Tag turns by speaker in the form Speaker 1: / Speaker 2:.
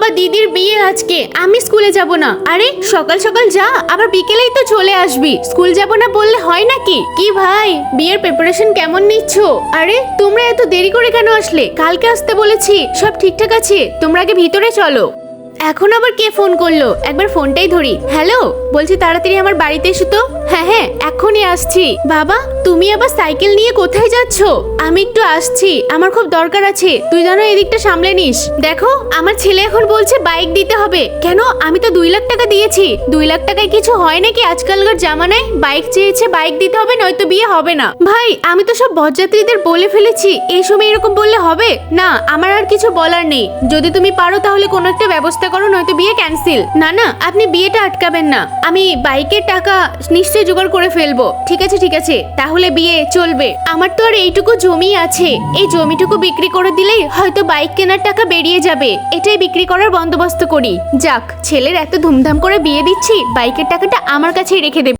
Speaker 1: বাবা দিদির বিয়ে আজকে, আমি স্কুলে যাব না। আরে সকাল সকাল যা, আবার বিকেলেই তো চলে আসবি। স্কুল যাব না বললে হয় নাকি? কি ভাই, বিয়ের প্রিপারেশন কেমন নিচ্ছ? আরে তোমরা এত দেরি করে কেন আসলে? কালকে আসতে বলেছি, সব ঠিকঠাক আছে। তোমরা আগে ভিতরে চলো। এখন আবার কে ফোন করলো? একবার ফোনটাই ধরি। হ্যালো, বলছি তাড়াতাড়ি আমার বাড়িতে এসো তো। হ্যাঁ হ্যাঁ, এখনই আসছি। বাবা তুমি আবার সাইকেল নিয়ে কোথায় যাচ্ছ? আমি একটু আসছি, আমার খুব দরকার আছে। তুই জানো এদিকটা সামলে নিস। দেখো আমার ছেলে এখন বলছে বাইক দিতে হবে। কেন? আমি তো 2 লাখ টাকা দিয়েছি। 2 লাখ টাকায় কিছু হয় নাকি আজকালকার জামানায়? বাইক চেয়েছে, বাইক দিতে হবে, নয়তো বিয়ে হবে না। ভাই আমি তো সব বরযাত্রীদের বলে ফেলেছি, এই সময় এরকম বললে হবে না। আমার আর কিছু বলার নেই। যদি তুমি পারো তাহলে কোনো একটা ব্যবস্থা করো, নয়তো বিয়ে ক্যান্সেল। না না, আপনি বিয়েটা আটকাবেন না। আমি বাইকের টাকা নিশ্চয়ই জোগাড় করে ফেলবো। ঠিক আছে ঠিক আছে, তাহলে বিয়ে চলবে। আমার তো আর এইটুকু জমি আছে, এই জমিটুকু বিক্রি করে দিলেই হয়তো বাইক কেনার টাকা বেরিয়ে যাবে। এটাই বিক্রি করার বন্দোবস্ত করি। যাক, ছেলের এত ধুমধাম করে বিয়ে দিচ্ছি, বাইকের টাকাটা আমার কাছেই রেখে দেব।